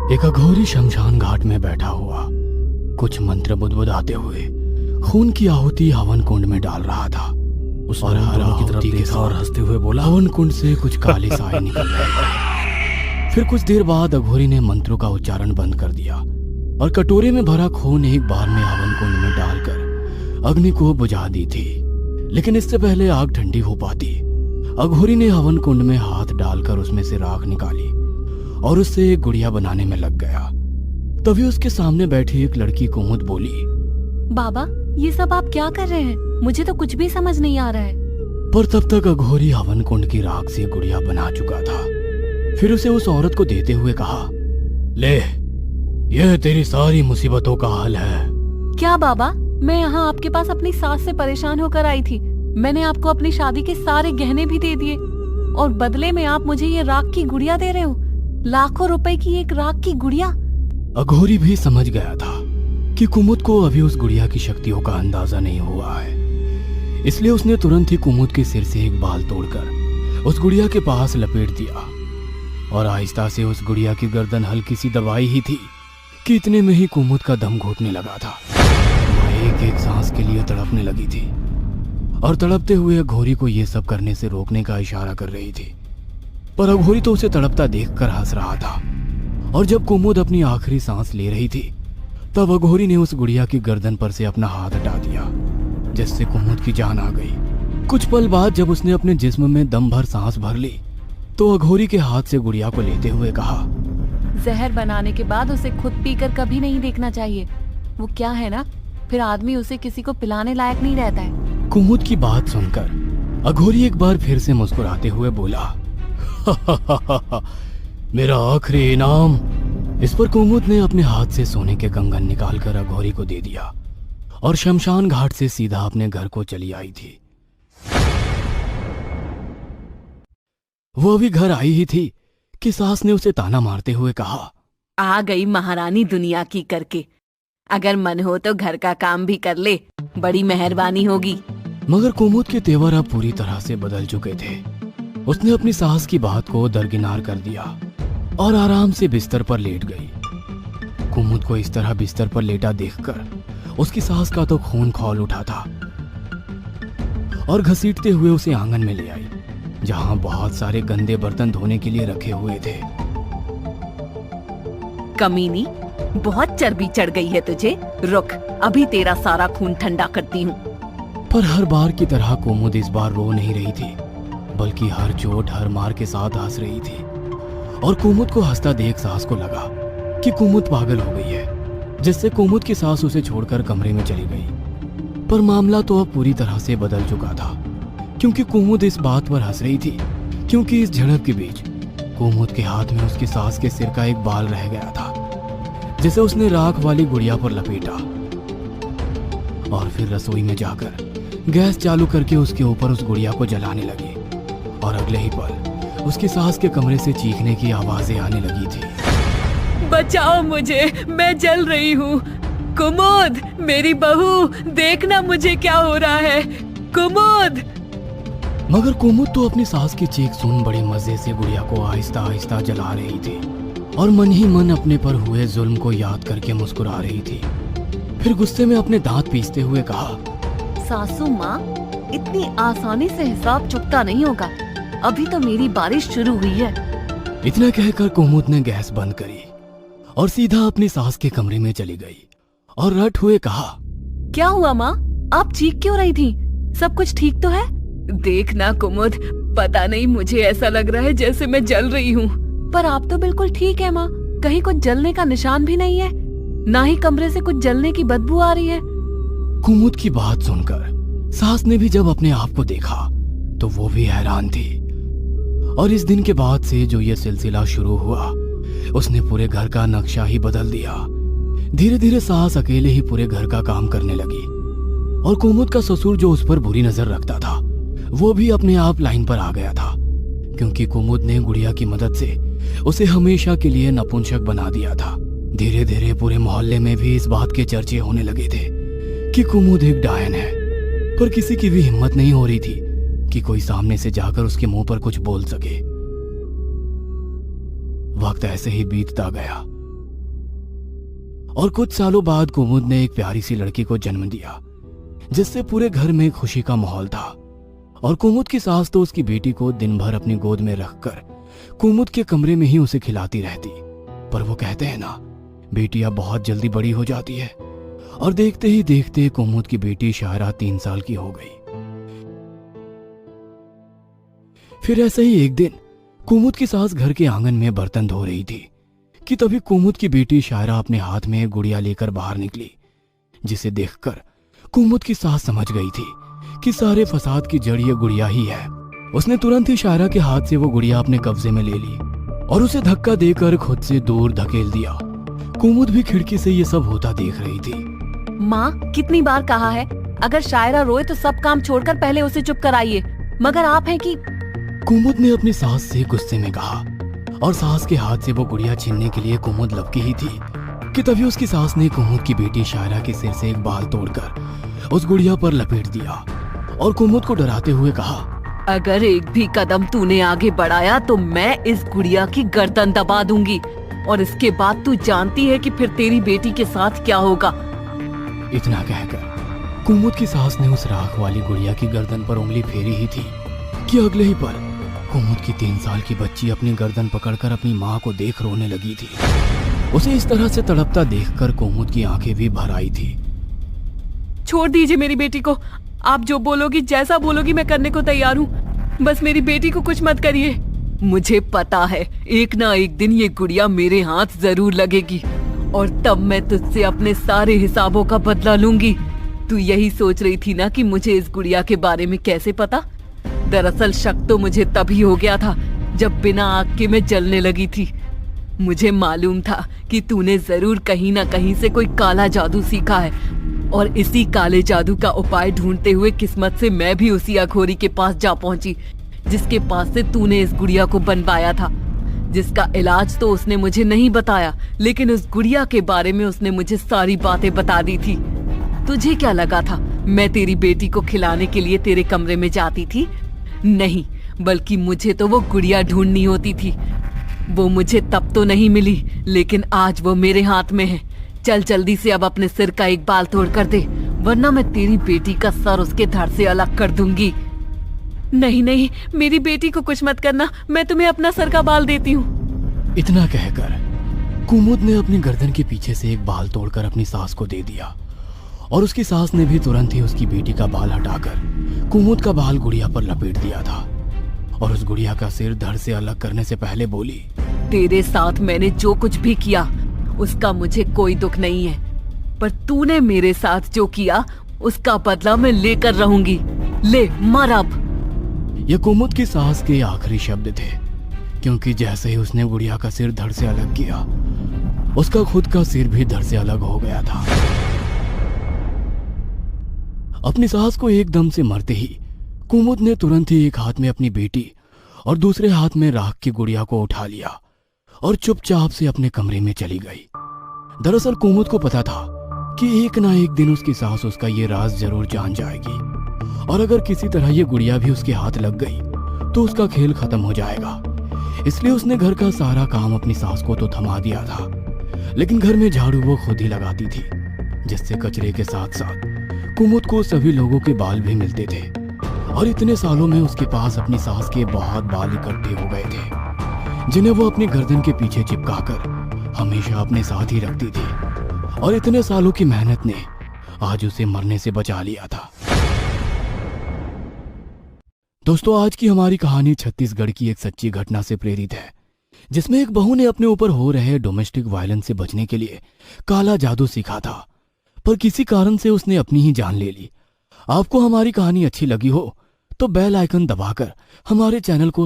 एक अघोरी शमशान घाट में बैठा हुआ कुछ मंत्र बुदबुदाते हुए खून की आहुति हवन कुंड में डाल रहा था। उस और हर आहुति के साथ हंसते हुए बोला, हवन कुंड से कुछ काली साई निकल रही। फिर कुछ देर बाद अघोरी ने मंत्रों का उच्चारण बंद कर दिया और कटोरे में भरा खून एक बार में हवन कुंड में डालकर अग्नि को बुझा दी थी। लेकिन इससे पहले आग ठंडी हो पाती, अघोरी ने हवन कुंड में हाथ डालकर उसमें से राख निकाली और उससे एक गुड़िया बनाने में लग गया। तभी उसके सामने बैठी एक लड़की कुमुद बोली, बाबा ये सब आप क्या कर रहे हैं? मुझे तो कुछ भी समझ नहीं आ रहा है। पर तब तक अघोरी हवन कुंड की राख से गुड़िया बना चुका था। फिर उसे उस औरत को देते हुए कहा, ले, यह तेरी सारी मुसीबतों का हल है। क्या बाबा? मैं यहाँ आपके पास अपनी सास से परेशान होकर आई थी। मैंने आपको अपनी शादी के सारे गहने भी दे दिए और बदले में आप मुझे ये राख की गुड़िया दे रहे हो। लाखों रुपए की एक राख की गुड़िया। अघोरी भी समझ गया था कि कुमुद को अभी उस गुड़िया की शक्तियों का अंदाजा नहीं हुआ है, इसलिए उसने तुरंत ही कुमुद के सिर से एक बाल तोड़कर उस गुड़िया के पास लपेट दिया और आहिस्ता से उस गुड़िया की गर्दन हल्की सी दबाई ही थी कि इतने में ही कुमुद का दम घुटने लगा था। वह एक एक सांस के लिए तड़पने लगी थी और तड़पते हुए अघोरी को यह सब करने से रोकने का इशारा कर रही थी, पर अघोरी तो उसे तड़पता देखकर हंस रहा था। और जब कुमुद अपनी आखिरी सांस ले रही थी तब अघोरी ने उस गुड़िया की गर्दन पर से अपना हाथ हटा दिया, जिससे कुमुद की जान आ गई। कुछ पल बाद जब उसने अपने जिस्म में दम भर सांस भर ली तो अघोरी के हाथ से गुड़िया को लेते हुए कहा, जहर बनाने के बाद उसे खुद पीकर कभी नहीं देखना चाहिए। वो क्या है ना, फिर आदमी उसे किसी को पिलाने लायक नहीं रहता है। कुमुद की बात सुनकर अघोरी एक बार फिर से मुस्कुराते हुए बोला, मेरा आखिरी इनाम। इस पर कुमुद ने अपने हाथ से सोने के कंगन निकालकर अघोरी को दे दिया और शमशान घाट से सीधा अपने घर को चली आई थी। वो अभी घर आई ही थी कि सास ने उसे ताना मारते हुए कहा, आ गई महारानी दुनिया की करके। अगर मन हो तो घर का काम भी कर ले, बड़ी मेहरबानी होगी। मगर कुमुद के तेवर अब पूरी तरह से बदल चुके थे। उसने अपनी सास की बात को दरकिनार कर दिया और आराम से बिस्तर पर लेट गई। कुमुद को इस तरह बिस्तर पर लेटा देखकर उसकी सास का तो खून खौल उठा था और घसीटते हुए उसे आंगन में ले आई, जहां बहुत सारे गंदे बर्तन धोने के लिए रखे हुए थे। कमीनी, बहुत चर्बी चढ़ गई है तुझे। रुक, अभी तेरा सारा खून ठंडा करती हूँ। पर हर बार की तरह कुमुद इस बार रो नहीं रही थी, बल्कि हर चोट हर मार के साथ हंस रही थी। और कुमुद को हंसता देख सास को लगा कि कुमुद पागल हो गई है, जिससे कुमुद की सास उसे छोड़कर कमरे में चली गई। पर मामला तो अब पूरी तरह से बदल चुका था, क्योंकि कुमुद इस बात पर हंस रही थी क्योंकि इस झड़प के बीच कुमुद के हाथ में उसकी सास के सिर का एक बाल रह गया था, जिसे उसने राख वाली गुड़िया पर लपेटा और फिर रसोई में जाकर गैस चालू करके उसके ऊपर उस गुड़िया को जलाने लगी। और अगले ही पल उसकी सास के कमरे से चीखने की आवाजें आने लगी थी, बचाओ मुझे, मैं जल रही हूँ। कुमुद, मेरी बहू, देखना मुझे क्या हो रहा है। कुमुद। मगर कुमुद तो अपनी सास की चीख सुन बड़े मजे से गुड़िया को आहिस्ता आहिस्ता जला रही थी और मन ही मन अपने पर हुए जुल्म को याद करके मुस्कुरा रही थी। फिर गुस्से में अपने दांत पीसते हुए कहा, सासू माँ, इतनी आसानी से हिसाब चुकता नहीं होगा। अभी तो मेरी बारिश शुरू हुई है। इतना कहकर कुमुद ने गैस बंद करी और सीधा अपनी सास के कमरे में चली गई और रट हुए कहा, क्या हुआ माँ? आप चीख क्यों रही थी? सब कुछ ठीक तो है? देखना कुमुद, पता नहीं मुझे ऐसा लग रहा है जैसे मैं जल रही हूँ। पर आप तो बिल्कुल ठीक है माँ, कहीं कुछ जलने का निशान भी नहीं है, ना ही कमरे से कुछ जलने की बदबू आ रही है। कुमुद की बात सुनकर सास ने भी जब अपने आप को देखा तो वो भी हैरान थी। और इस दिन के बाद से जो ये सिलसिला शुरू हुआ, उसने पूरे घर का नक्शा ही बदल दिया। धीरे धीरे सास अकेले ही पूरे घर का काम करने लगी और कुमुद का ससुर जो उस पर बुरी नजर रखता था, वो भी अपने आप लाइन पर आ गया था, क्योंकि कुमुद ने गुड़िया की मदद से उसे हमेशा के लिए नपुंसक बना दिया था। धीरे धीरे पूरे मोहल्ले में भी इस बात के चर्चे होने लगे थे कि कुमुद एक डायन है, पर किसी की भी हिम्मत नहीं हो रही थी कि कोई सामने से जाकर उसके मुंह पर कुछ बोल सके। वक्त ऐसे ही बीतता गया और कुछ सालों बाद कुमुद ने एक प्यारी सी लड़की को जन्म दिया, जिससे पूरे घर में खुशी का माहौल था। और कुमुद की सास तो उसकी बेटी को दिन भर अपनी गोद में रखकर कुमुद के कमरे में ही उसे खिलाती रहती। पर वो कहते हैं ना, बेटियां बहुत जल्दी बड़ी हो जाती है। और देखते ही देखते कुमुद की बेटी शायरा 3 साल की हो गई। फिर ऐसे ही एक दिन कुमुद की सास घर के आंगन में बर्तन धो रही थी कि तभी कुमुद की बेटी शायरा अपने हाथ में एक गुड़िया लेकर बाहर निकली, जिसे देखकर कुमुद की सास समझ गई थी कि सारे फसाद की जड़ ये गुड़िया ही है। उसने तुरंत ही शायरा के हाथ से वो गुड़िया अपने कब्जे में ले ली और उसे धक्का देकर खुद से दूर धकेल दिया। कुमुद भी खिड़की से ये सब होता देख रही थी। माँ, कितनी बार कहा है, अगर शायरा रोए तो सब काम छोड़कर पहले उसे चुप कराइए, मगर आप हैं कि। कुमुद ने अपनी सास से गुस्से में कहा और सास के हाथ से वो गुड़िया छीनने के लिए कुमुद लपकी ही थी कि तभी उसकी सास ने कुमुद की बेटी शायरा के सिर से एक बाल तोड़कर उस गुड़िया पर लपेट दिया और कुमुद को डराते हुए कहा, अगर एक भी कदम तूने आगे बढ़ाया तो मैं इस गुड़िया की गर्दन दबा दूंगी, और इसके बाद तू जानती है कि फिर तेरी बेटी के साथ क्या होगा। इतना कहकर कुमुद की सास ने उस राख वाली गुड़िया की गर्दन पर उंगली फेरी ही थी कि अगले ही पल कुमुद की 3 साल की बच्ची अपनी गर्दन पकड़कर अपनी माँ को देख रोने लगी थी। उसे इस तरह से तड़पता देखकर कुमुद की आंखें भी भर आई थी। छोड़ दीजिए मेरी बेटी को, आप जो बोलोगी, जैसा बोलोगी मैं करने को तैयार हूँ, बस मेरी बेटी को कुछ मत करिए। मुझे पता है एक ना एक दिन ये गुड़िया मेरे हाथ जरूर लगेगी, और तब मैं तुझसे अपने सारे हिसाबों का बदला लूंगी। तू यही सोच रही थी ना कि मुझे इस गुड़िया के बारे में कैसे पता? दरअसल शक तो मुझे तभी हो गया था जब बिना आग के मैं जलने लगी थी। मुझे मालूम था कि तूने जरूर कहीं ना कहीं से कोई काला जादू सीखा है, और इसी काले जादू का उपाय ढूंढते हुए किस्मत से मैं भी उसी अघोरी के पास जा पहुंची जिसके पास से तूने इस गुड़िया को बनवाया था, जिसका इलाज तो उसने मुझे नहीं बताया, लेकिन उस गुड़िया के बारे में उसने मुझे सारी बातें बता दी थी। तुझे क्या लगा था मैं तेरी बेटी को खिलाने के लिए तेरे कमरे में जाती थी? नहीं, बल्कि मुझे तो वो गुड़िया ढूंढनी होती थी। वो मुझे तब तो नहीं मिली, लेकिन आज वो मेरे हाथ में है। चल जल्दी से अब अपने सिर का एक बाल तोड़ कर दे, वरना मैं तेरी बेटी का सर उसके धड़ से अलग कर दूंगी। नहीं नहीं, मेरी बेटी को कुछ मत करना, मैं तुम्हें अपना सर का बाल देती हूँ। इतना कहकर कुमुद ने अपनी गर्दन के पीछे से एक बाल तोड़कर अपनी सास को दे दिया, और उसकी सास ने भी तुरंत ही उसकी बेटी का बाल हटाकर कुमुद का बाल गुड़िया पर लपेट दिया था, और उस गुड़िया का सिर धड़ से अलग करने से पहले बोली, तेरे साथ मैंने जो कुछ भी किया उसका मुझे कोई दुख नहीं है, पर तूने मेरे साथ जो किया उसका बदला मैं लेकर रहूंगी। ले मर अब। ये कुमुद की सास के आखिरी शब्द थे, क्योंकि जैसे ही उसने गुड़िया का सिर धड़ से अलग किया, उसका खुद का सिर भी धड़ से अलग हो गया था। अपनी सास को एकदम से मरते ही कुमुद ने तुरंत ही एक हाथ में अपनी बेटी और दूसरे हाथ में राख की गुड़िया को उठा लिया और चुपचाप से अपने कमरे में चली गई। दरअसल कुमुद को पता था कि एक ना एक दिन उसकी सास उसका ये राज जरूर जान जाएगी, और अगर किसी तरह ये गुड़िया भी उसके हाथ लग गई तो उसका खेल खत्म हो जाएगा। इसलिए उसने घर का सारा काम अपनी सास को तो थमा दिया था, लेकिन घर में झाड़ू वो खुद ही लगाती थी, जिससे कचरे के साथ साथ कुमुद को सभी लोगों के बाल भी मिलते थे। और इतने सालों में उसके पास अपनी सास के बहुत बाल इकट्ठे हो गए थे, जिन्हें वो अपनी गर्दन के पीछे चिपकाकर हमेशा अपने साथ ही रखती थी। और इतने सालों की मेहनत ने आज उसे मरने से बचा लिया था। दोस्तों, आज की हमारी कहानी छत्तीसगढ़ की एक सच्ची घटना से प्रेरित है, जिसमें एक बहू ने अपने ऊपर हो रहे डोमेस्टिक वायलेंस से बचने के लिए काला जादू सीखा था, पर किसी कारण से उसने अपनी ही जान ले ली। आपको हमारी कहानी अच्छी लगी हो तो बेल आइकन दबाकर हमारे चैनल को